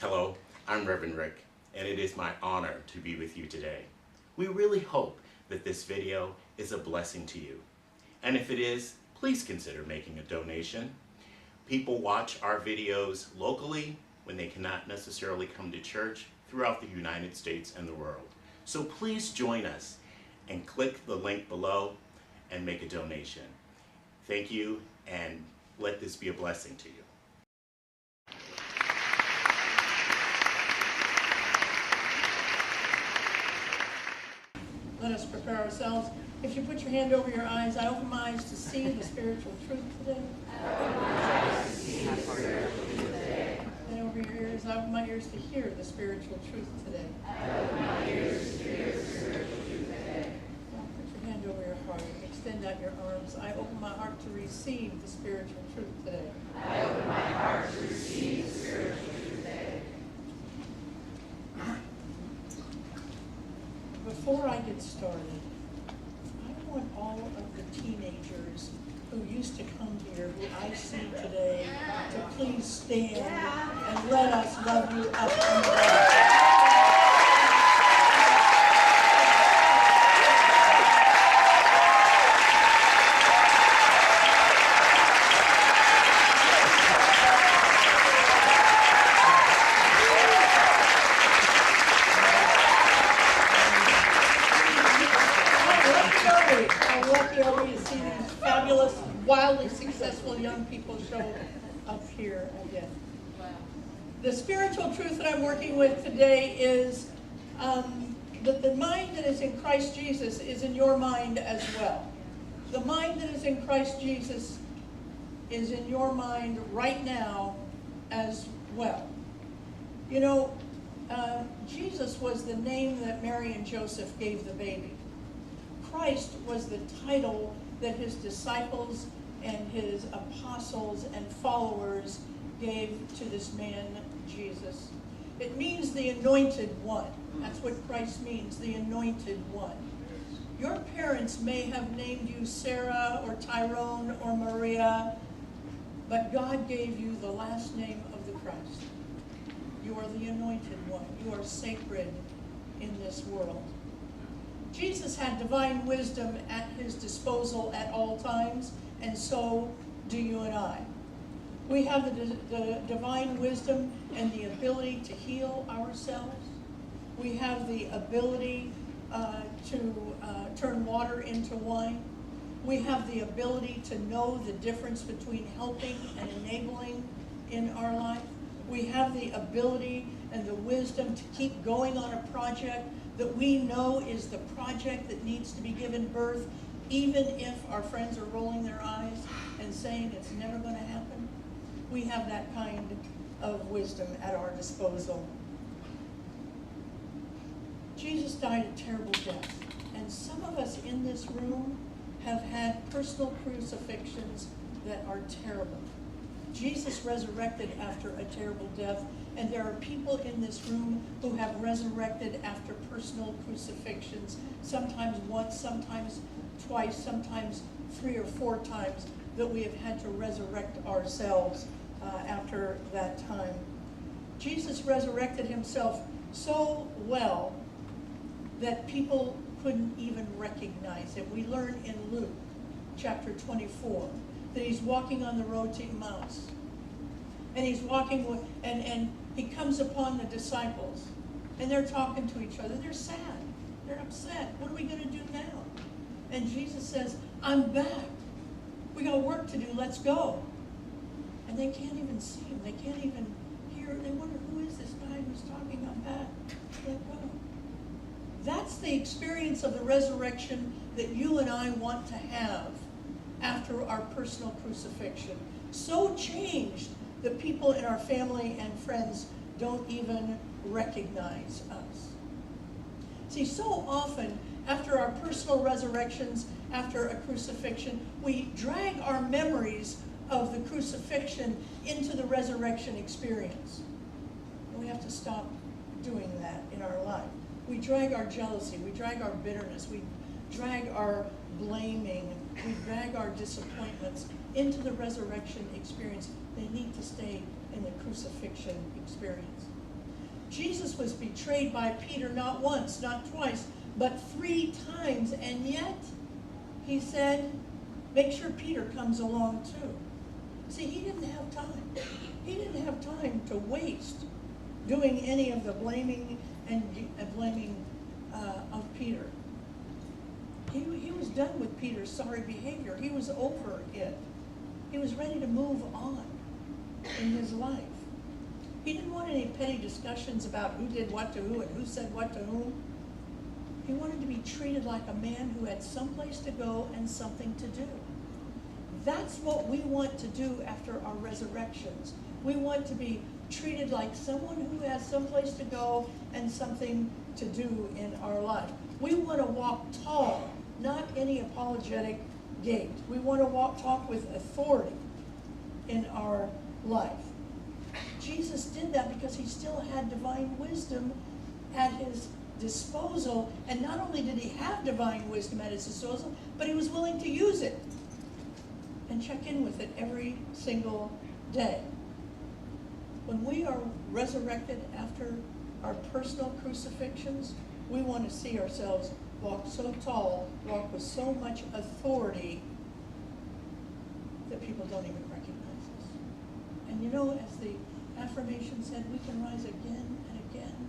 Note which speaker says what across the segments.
Speaker 1: Hello, I'm Reverend Rick, and it is my honor to be with you today. We really hope that this video is a blessing to you. And if it is, please consider making a donation. People watch our videos locally when they cannot necessarily come to church throughout the United States and the world. So please join us and click the link below and make a donation. Thank you, and let this be a blessing to you.
Speaker 2: Let us prepare ourselves. If you put your hand over your eyes, I open my eyes to see the spiritual truth today. I open my eyes to see the spiritual truth today. And over your ears, I open my ears to hear the spiritual truth today. I open my ears to hear the spiritual truth today. Now put your hand over your heart. Extend out your arms. I open my heart to receive the spiritual truth today. I open my heart to receive the spiritual truth today. Before I get started, I want all of the teenagers who used to come here, who I see today, to please stand and let us love you up and down. Wildly successful young people show up here again. The spiritual truth that I'm working with today is that the mind that is in Christ Jesus is in your mind as well. The mind that is in Christ Jesus is in your mind right now as well. You know, Jesus was the name that Mary and Joseph gave the baby. Christ was the title that his disciples and his apostles and followers gave to this man, Jesus. It means the anointed one. That's what Christ means, the anointed one. Your parents may have named you Sarah or Tyrone or Maria, but God gave you the last name of the Christ. You are the anointed one. You are sacred in this world. Jesus had divine wisdom at his disposal at all times, and so do you and I. We have the divine wisdom and the ability to heal ourselves. We have the ability to turn water into wine. We have the ability to know the difference between helping and enabling in our life. We have the ability and the wisdom to keep going on a project that we know is the project that needs to be given birth, even if our friends are rolling their eyes and saying it's never going to happen. We have that kind of wisdom at our disposal. Jesus died a terrible death, and some of us in this room have had personal crucifixions that are terrible. Jesus resurrected after a terrible death, and there are people in this room who have resurrected after personal crucifixions, sometimes once, sometimes twice, sometimes 3 or 4 times, that we have had to resurrect ourselves after that time. Jesus resurrected himself so well that people couldn't even recognize him. We learn in Luke chapter 24 that he's walking on the road to Emmaus. And he's walking with, and he comes upon the disciples, and they're talking to each other. They're sad. They're upset. What are we going to do now? And Jesus says, I'm back. We got work to do. Let's go. And they can't even see him. They can't even hear. They wonder, who is this guy who's talking? I'm back. Let go. That's the experience of the resurrection that you and I want to have after our personal crucifixion. So changed that people in our family and friends don't even recognize us. See, so often after our personal resurrections, after a crucifixion, we drag our memories of the crucifixion into the resurrection experience. And we have to stop doing that in our life. We drag our jealousy, we drag our bitterness, we drag our blaming, we drag our disappointments into the resurrection experience. They need to stay in the crucifixion experience. Jesus was betrayed by Peter not once, not twice, but 3 times, and yet he said, make sure Peter comes along too. See, he didn't have time. He didn't have time to waste doing any of the blaming and blaming of Peter. He was done with Peter's sorry behavior. He was over it. He was ready to move on in his life. He didn't want any petty discussions about who did what to who and who said what to whom. He wanted to be treated like a man who had someplace to go and something to do. That's what we want to do after our resurrections. We want to be treated like someone who has someplace to go and something to do in our life. We want to walk tall, not any apologetic gait. We want to talk with authority in our life. Jesus did that because he still had divine wisdom at his disposal, and not only did he have divine wisdom at his disposal, but he was willing to use it and check in with it every single day. When we are resurrected after our personal crucifixions, we want to see ourselves walk so tall, walk with so much authority that people don't even recognize us. And you know, as the affirmation said, we can rise again and again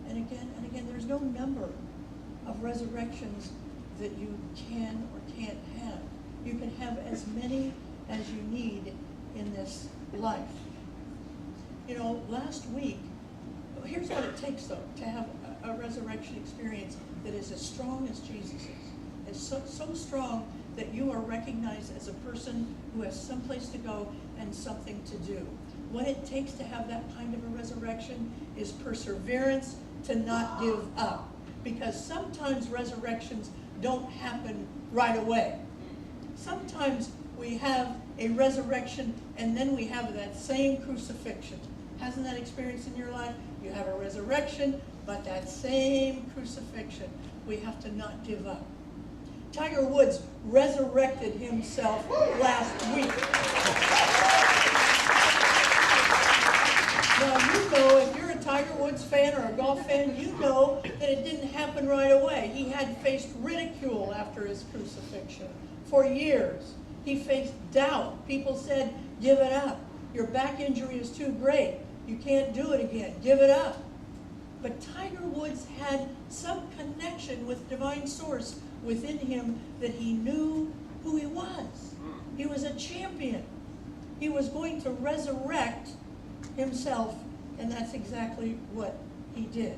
Speaker 2: and again and again. There's no number of resurrections that you can or can't have. You can have as many as you need in this life. You know, last week, here's what it takes, though, to have a resurrection experience that is as strong as Jesus is. It's so strong that you are recognized as a person who has someplace to go and something to do. What it takes to have that kind of a resurrection is perseverance, to not give up. Because sometimes resurrections don't happen right away. Sometimes we have a resurrection and then we have that same crucifixion. Hasn't that experience in your life? You have a resurrection, but that same crucifixion. We have to not give up. Tiger Woods resurrected himself last week. Now, you know, if you're a Tiger Woods fan or a golf fan, you know that it didn't happen right away. He had faced ridicule after his crucifixion for years. He faced doubt. People said, give it up. Your back injury is too great. You can't do it again. Give it up. But Tiger Woods had some connection with divine source within him that he knew who he was. He was a champion. He was going to resurrect himself, and that's exactly what he did.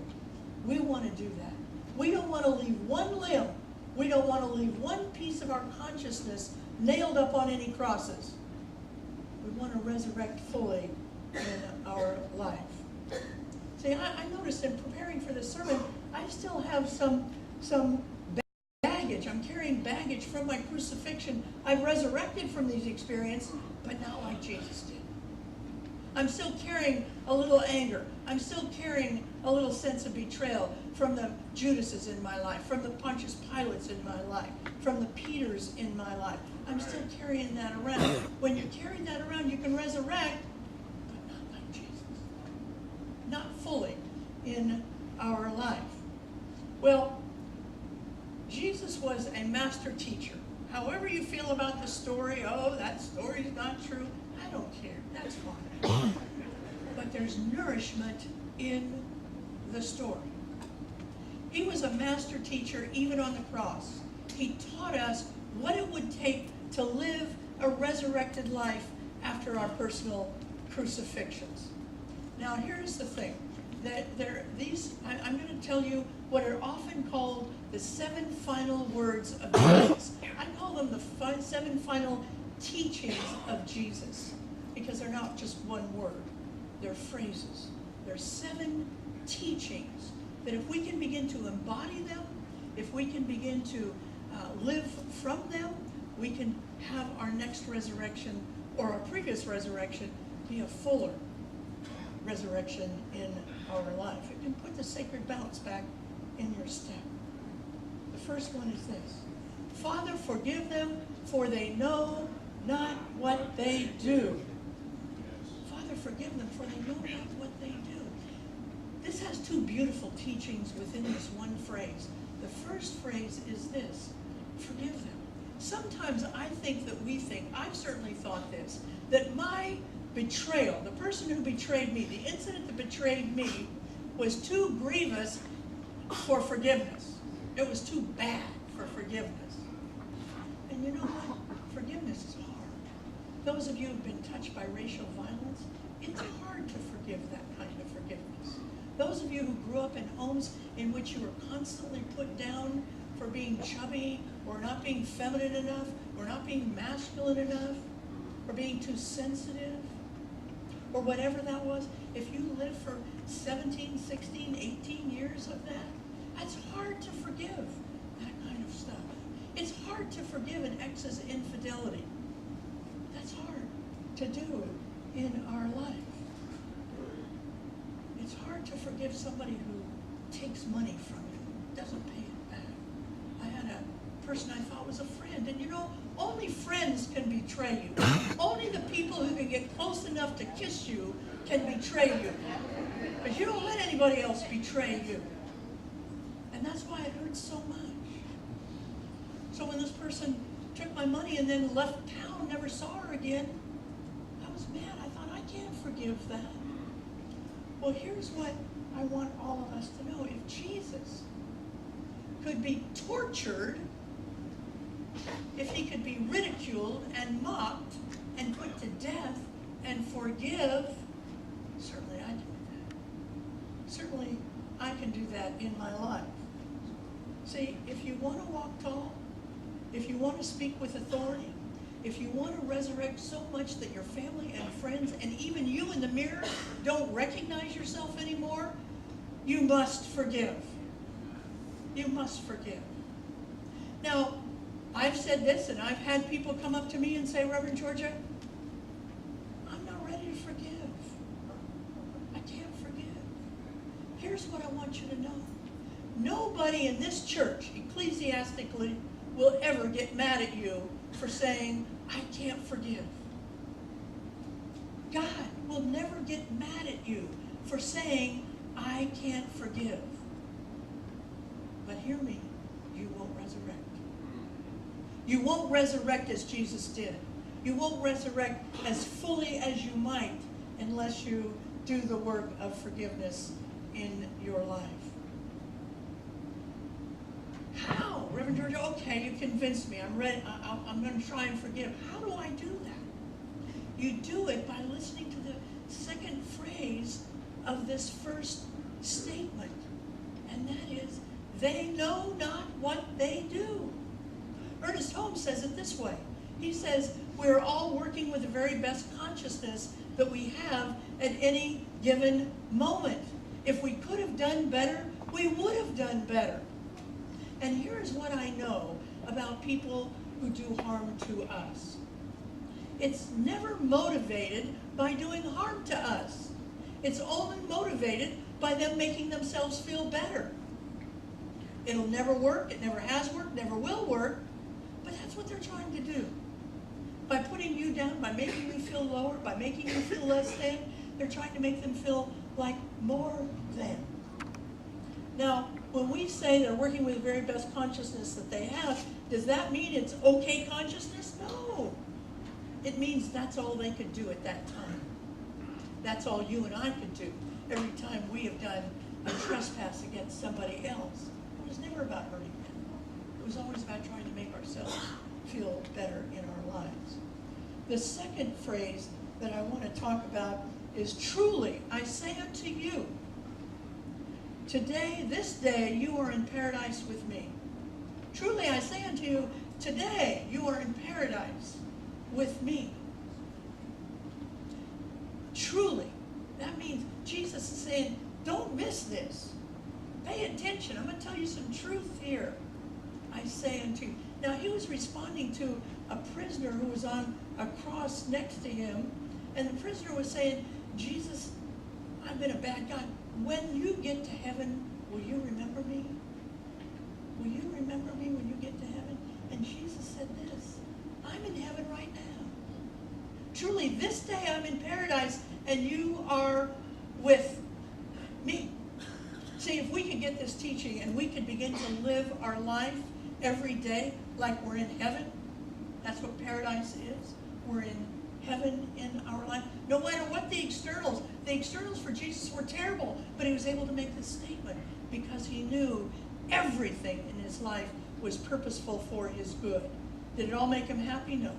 Speaker 2: We want to do that. We don't want to leave one limb. We don't want to leave one piece of our consciousness nailed up on any crosses. We want to resurrect fully in our life. See, I noticed in preparing for this sermon, I still have some baggage. I'm carrying baggage from my crucifixion. I've resurrected from these experiences, but not like Jesus did. I'm still carrying a little anger. I'm still carrying a little sense of betrayal from the Judases in my life, from the Pontius Pilates in my life, from the Peters in my life. I'm still carrying that around. When you carry that around, you can resurrect, but not like Jesus. Not fully in our life. Well, Jesus was a master teacher. However you feel about the story, oh, that story's not true, I don't care. That's fine. But there's nourishment in the story. He was a master teacher even on the cross. He taught us what it would take to live a resurrected life after our personal crucifixions. Now, here's the thing. I'm going to tell you what are often called the 7 final words of Jesus. I call them the 7 final teachings of Jesus, because they're not just one word. They're phrases. They're 7 teachings that if we can begin to embody them, if we can begin to live from them, we can have our next resurrection or our previous resurrection be a fuller resurrection in our life. It can put the sacred balance back in your step. The first one is this: Father, forgive them, for they know not what they do. Father, forgive them, for they know not what they do. This has two beautiful teachings within this one phrase. The first phrase is this: forgive them. Sometimes I think that I've certainly thought this, that my betrayal, the person who betrayed me, the incident that betrayed me, was too grievous for forgiveness. It was too bad for forgiveness. And you know what? Forgiveness is hard. Those of you who've been touched by racial violence, it's hard to forgive that kind of forgiveness. Those of you who grew up in homes in which you were constantly put down for being chubby, or not being feminine enough, or not being masculine enough, or being too sensitive, or whatever that was, if you lived for 17, 16, 18 years of that, that's hard to forgive that kind of stuff. It's hard to forgive an ex's infidelity. That's hard to do in our life. It's hard to forgive somebody who takes money from you, doesn't pay it back. I had a person I thought was a friend, and you know, only friends can betray you. Only the people who can get close enough to kiss you can betray you. But you don't let anybody else betray you. And that's why it hurts so much. So when this person took my money and then left town, never saw her again, I was mad. I thought, I can't forgive that. Well, here's what I want all of us to know. If Jesus could be tortured, if he could be ridiculed and mocked and put to death and forgive, certainly I can do that. Certainly I can do that in my life. See, if you want to walk tall, if you want to speak with authority, if you want to resurrect so much that your family and friends and even you in the mirror don't recognize yourself anymore, you must forgive. You must forgive. Now, I've said this, and I've had people come up to me and say, Reverend Georgia, I'm not ready to forgive. I can't forgive. Here's what I want you to know. Nobody in this church, ecclesiastically, will ever get mad at you for saying, I can't forgive. God will never get mad at you for saying, I can't forgive. But hear me, you won't resurrect. You won't resurrect as Jesus did. You won't resurrect as fully as you might unless you do the work of forgiveness in your life. How? Reverend Georgia, okay, you convinced me. I'm ready. I'm going to try and forgive. How do I do that? You do it by listening to the second phrase of this first statement. And that is, they know not what they do. Ernest Holmes says it this way. He says, we're all working with the very best consciousness that we have at any given moment. If we could have done better, we would have done better. And here's what I know about people who do harm to us. It's never motivated by doing harm to us. It's only motivated by them making themselves feel better. It'll never work, it never has worked, never will work, but that's what they're trying to do. By putting you down, by making you feel lower, by making you feel less than, they're trying to make them feel like more than. Now, when we say they're working with the very best consciousness that they have, does that mean it's okay consciousness? No. It means that's all they could do at that time. That's all you and I could do. Every time we have done a trespass against somebody else, it was never about hurting them. It was always about trying to make ourselves feel better in our lives. The second phrase that I want to talk about is, truly, I say unto you, today, this day, you are in paradise with me. Truly, I say unto you, today, you are in paradise with me. Truly. That means Jesus is saying, don't miss this. Pay attention. I'm going to tell you some truth here. I say unto you. Now, he was responding to a prisoner who was on a cross next to him, and the prisoner was saying, Jesus, I've been a bad guy. When you get to heaven, will you remember me? Will you remember me when you get to heaven? And Jesus said this, I'm in heaven right now. Truly, this day I'm in paradise, and you are with me. could begin to live our life every day like we're in heaven. That's what paradise is. We're in heaven in our life. No matter what the externals for Jesus were terrible, but he was able to make this statement because he knew everything in his life was purposeful for his good. Did it all make him happy? No.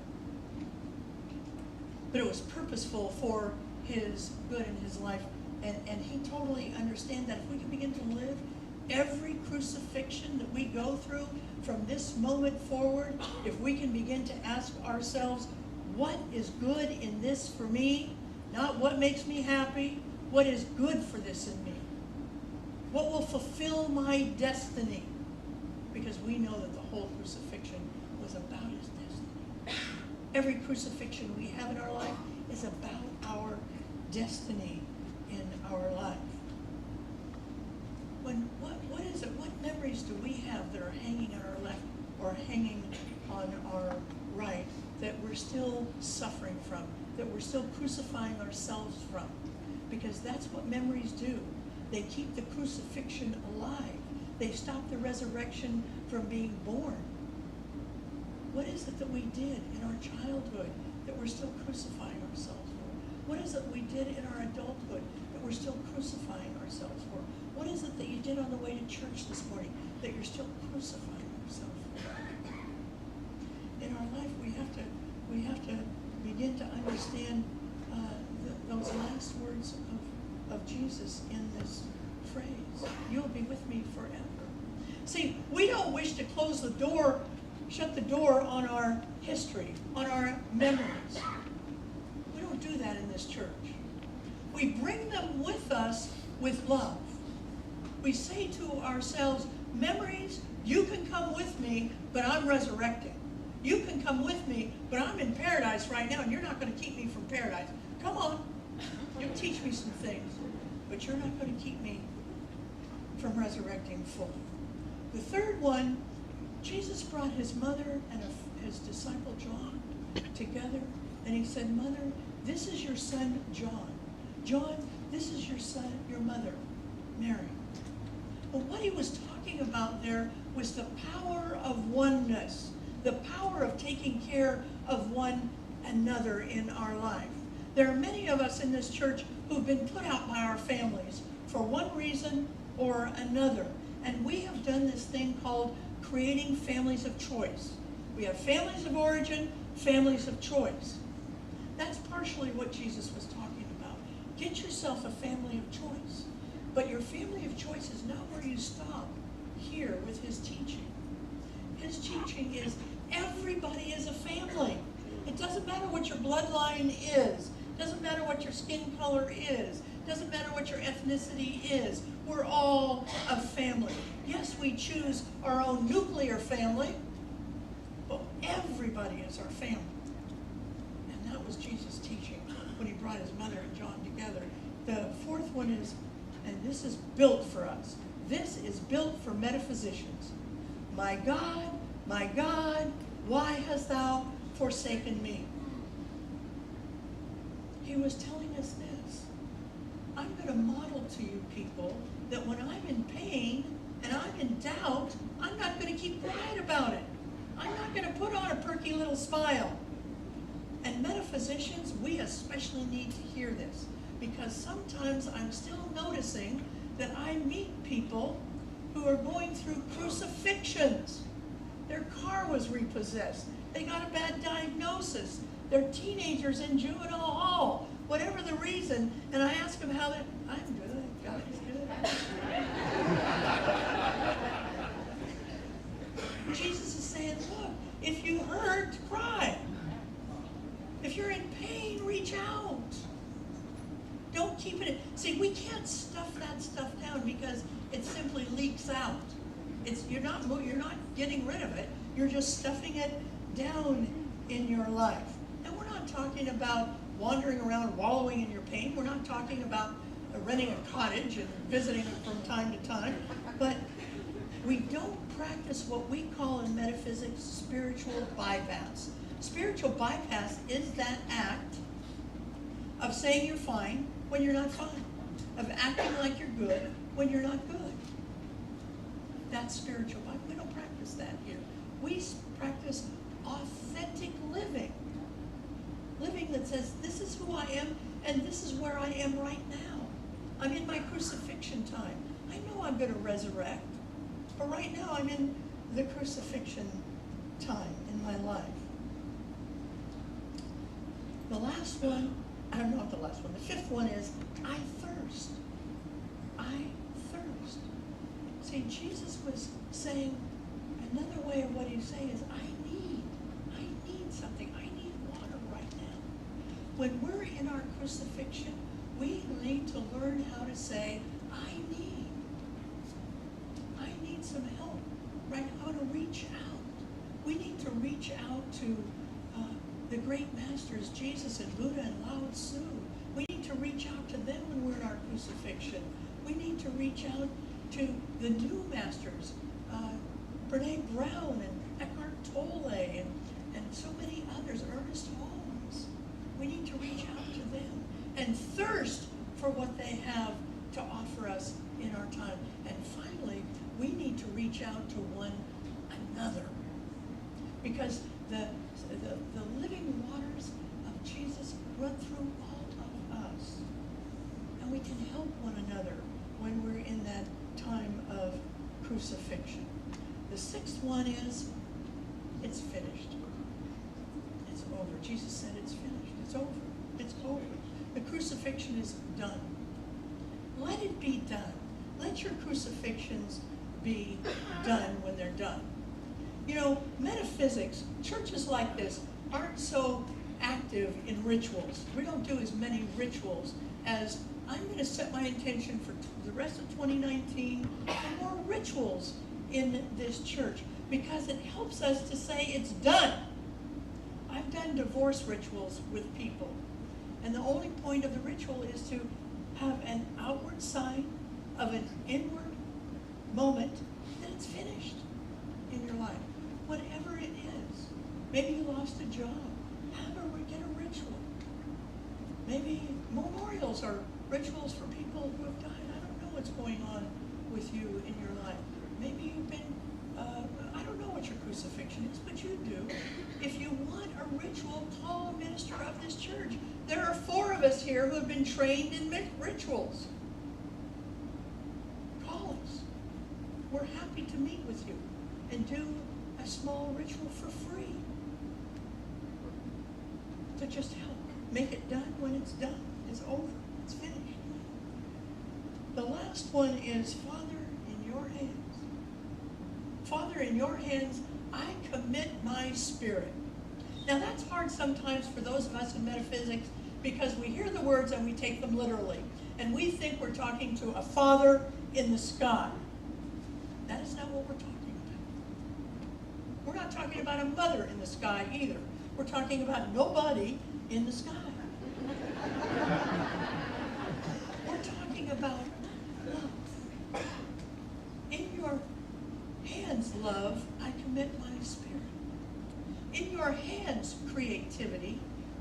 Speaker 2: But it was purposeful for his good in his life. And he totally understands that if we can begin to live every crucifixion that we go through from this moment forward, if we can begin to ask ourselves, what is good in this for me? Not what makes me happy, what is good for this in me? What will fulfill my destiny? Because we know that the whole crucifixion was about his destiny. Every crucifixion we have in our life is about our destiny in our life. What is it? What memories do we have that are hanging on our left or hanging on our right that we're still suffering from, that we're still crucifying ourselves from? Because that's what memories do. They keep the crucifixion alive. They stop the resurrection from being born. What is it that we did in our childhood that we're still crucifying ourselves for? What is it we did in our adulthood that we're still crucifying ourselves for? What is it that you did on the way to church this morning that you're still crucifying yourself for? In our life, we have to begin to understand those last words of Jesus in this phrase. You'll be with me forever. See, we don't wish to close the door, shut the door on our history, on our memories. We don't do that in this church. We bring them with us with love. We say to ourselves, memories, you can come with me, but I'm resurrecting. You can come with me, but I'm in paradise right now, and you're not going to keep me from paradise. Come on. You'll teach me some things, but you're not going to keep me from resurrecting fully. The third one, Jesus brought his mother and his disciple John together, and he said, Mother, this is your son John. John, this is your son, your mother, Mary. But what he was talking about there was the power of oneness, the power of taking care of one another in our life. There are many of us in this church who've been put out by our families for one reason or another. And we have done this thing called creating families of choice. We have families of origin, families of choice. That's partially what Jesus was talking about. Get yourself a family of choice. But your family of choice is not where you stop here with his teaching. His teaching is everybody is a family. It doesn't matter what your bloodline is. It doesn't matter what your skin color is. It doesn't matter what your ethnicity is. We're all a family. Yes, we choose our own nuclear family, but everybody is our family. And that was Jesus' teaching when he brought his mother and John together. The fourth one is, and this is built for us. This is built for metaphysicians. My God, why hast thou forsaken me? He was telling us this. I'm going to model to you people that when I'm in pain and I'm in doubt, I'm not going to keep quiet about it. I'm not going to put on a perky little smile. And metaphysicians, we especially need to hear this, because sometimes I'm still noticing that I meet people who are going through crucifixions. Their car was repossessed. They got a bad diagnosis. They're teenagers in juvenile hall, whatever the reason. And I ask them how they're, I'm good, God is good. Jesus is saying, look, if you hurt, cry. If you're in pain, reach out. Don't keep it. See, we can't stuff that stuff down because it simply leaks out. You're not getting rid of it. You're just stuffing it down in your life. And we're not talking about wandering around wallowing in your pain. We're not talking about renting a cottage and visiting it from time to time. But we don't practice what we call in metaphysics spiritual bypass. Spiritual bypass is that act of saying you're fine when you're not fine, of acting like you're good when you're not good. that's spiritual. We don't practice that here. We practice authentic living. Living that says, this is who I am, and this is where I am right now. I'm in my crucifixion time. I know I'm going to resurrect, but right now I'm in the crucifixion time in my life. The last one, not the last one, the fifth one is, I thirst. I thirst. See, Jesus was saying, another way of what he's saying is, I need something. I need water right now. When we're in our crucifixion, we need to learn how to say, I need some help, right? How to reach out. We need to reach out to the great masters, Jesus and Buddha and Lao Tzu. We need to reach out to them when we're in our crucifixion. We need to reach out to the new masters, Brene Brown and Eckhart Tolle and so many others, Ernest Holmes. We need to reach out to them and thirst for what they have to offer us in our time. And finally, we need to reach out to one another, because the living waters of Jesus run through all of us, and we can help one another when we're in that time of crucifixion. The sixth one is, it's finished. It's over. Jesus said it's finished. It's over. It's over. The crucifixion is done. Let it be done. Let your crucifixions be done when they're done. You know, metaphysics, churches like this aren't so active in rituals. We don't do as many rituals as, I'm going to set my intention for the rest of 2019 for more rituals in this church, because it helps us to say it's done. I've done divorce rituals with people, and the only point of the ritual is to have an outward sign of an inward moment that it's finished in your life. Whatever it is. Maybe you lost a job. Get a ritual. Maybe memorials are rituals for people who have died. I don't know what's going on with you in your life. Maybe you've been, I don't know what your crucifixion is, but you do. If you want a ritual, call a minister of this church. There are 4 of us here who have been trained in rituals. Call us. We're happy to meet with you and do a small ritual for free to just help make it done when it's done. It's over. It's finished. The last one is, Father, in your hands. Father, in your hands, I commit my spirit. Now that's hard sometimes for those of us in metaphysics, because we hear the words and we take them literally. And we think we're talking to a father in the sky. That is not what we're talking about. We're not talking about a mother in the sky either. We're talking about nobody in the sky. We're talking about love. In your hands, love, I commit my spirit. In your hands, creativity,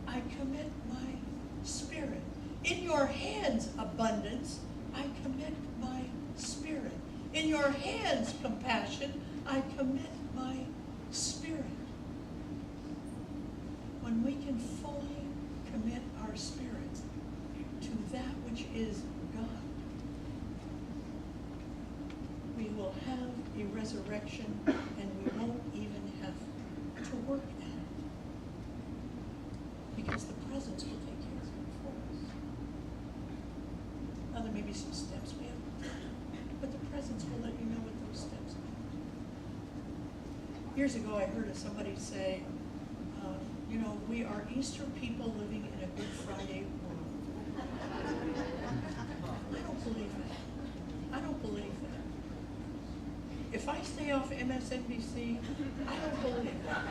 Speaker 2: I commit my spirit. In your hands, abundance, I commit my spirit. In your hands, compassion, I commit my spirit. When we can fully commit our spirit to that which is God, we will have a resurrection, and we won't even have to work at it, because the presence will take care of it for us. Now there may be some steps we have to take, but the presence will let you know what those steps are. Years ago I heard somebody say, you know, we are Easter people living in a Good Friday world. I don't believe that. I don't believe that. If I stay off MSNBC, I don't believe that.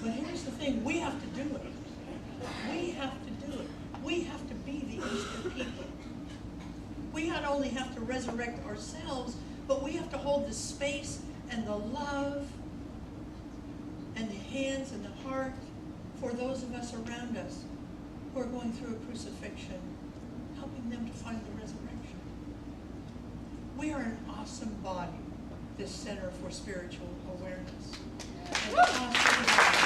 Speaker 2: But here's the thing, we have to do it. We have to do it. We have to be the Easter people. We not only have to resurrect ourselves, but we have to hold the space and the love and the hands and the heart for those of us around us who are going through a crucifixion helping them to find the resurrection. We are an awesome body, this Center for Spiritual Awareness. An awesome body.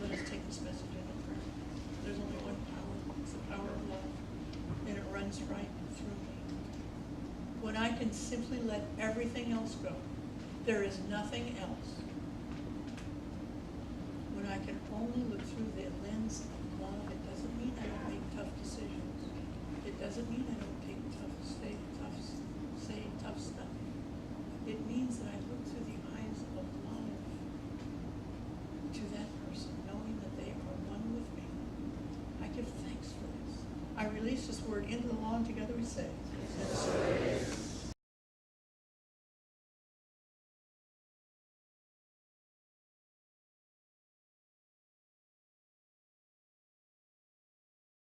Speaker 2: Let us take this message into prayer. There's only one power. It's the power of love. And it runs right through me. When I can simply let everything else go, there is nothing else. When I can only look through the lens of love, it doesn't mean I don't make tough decisions. It doesn't mean I don't take say tough stuff. It means that I look through the eyes of love to that person, knowing that they are one with me. I give thanks for this. I release this word into the law, and together we say,